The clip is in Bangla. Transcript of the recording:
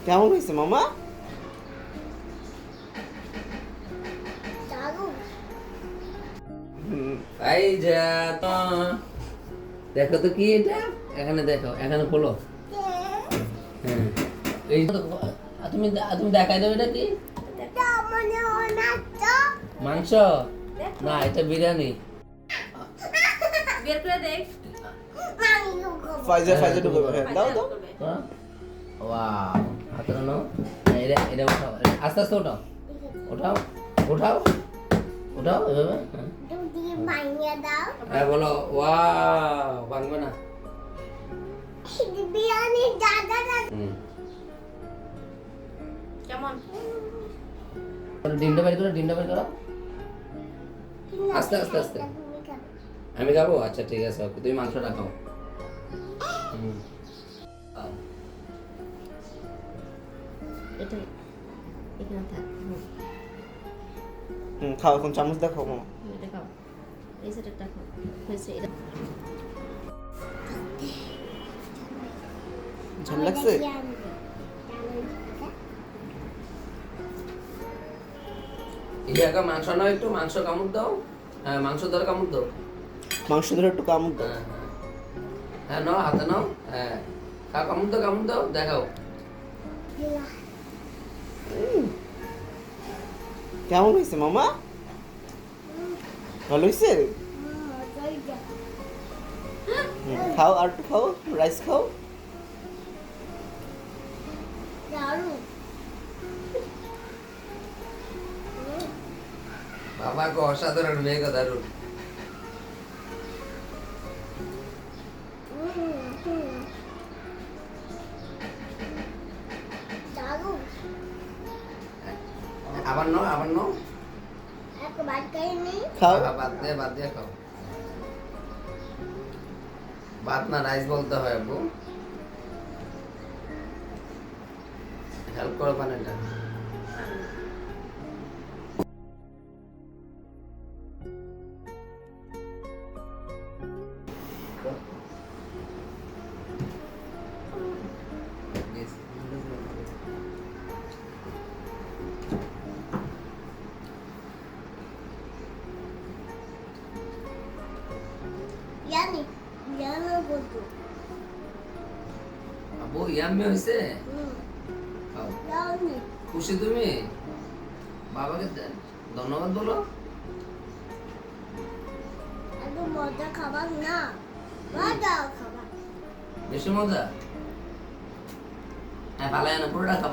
কেমন হয়েছে মামা? এই যে তো দেখো তো কি এটা, এখানে দেখো, এখানে খোলো। হ্যাঁ, এই তো তুমি তুমি দেখাই দাও এটা কি মাংস না, এটা বিরিয়ানি। বের করে দেখ। ফাইজা ফাইজা ঢুকে হ্যাঁ দাও দাও। ওয়াও, হাতে নাও। এটা এটা উঠাও, আস্তে আস্তে উঠাও, উঠাও উঠাও উঠাও এভাবে। হ্যাঁ বলো, ওয়াও, ভাঙবে না। কেমন? ডিমটা বের করো, ডিমটা বের করো, আস্তে আস্তে আস্তে। আমি খাবো, আচ্ছা ঠিক আছে, ওকে, তুমি মাংসটা খাও। খাও। এটা এখানে থাক। খাও, এখন চামচ দেখো মামা। এটা খাও, এই সেটা খাও। হয়েছে এটা। ঝাল লাগছে? এই একা মাংস নাও, একটু মাংস কামড় দাও। হ্যাঁ, মাংস ধরে কামড় দাও। মাংস ধরে একটু কামড় দাও। হ্যাঁ হ্যাঁ, নাও, হাতে নাও। হ্যাঁ, খাও, কামড় দাও, কামড় দাও, দেখাও। কেমন হয়েছে মামা? ভালো হয়েছে? খাও, আর একটু খাও, রাইস খাও। বাবা গো, অসাধারণ, মেঘা দারুণ। আবার নাও, আবার নাও। খাও। বাদ দিয়ে খাও। বাদ না, রাইস বলতে হয় আপু। হেল্প করো পানিটা। আপু ইয়াম্মি হয়েছে? খাও। খুশি তুমি? বাবাকে ধন্যবাদ বলো। মজা খাবার না, মজা খাবার। বেশি মজা? হ্যাঁ, পালায় না, পুরোটা খাও।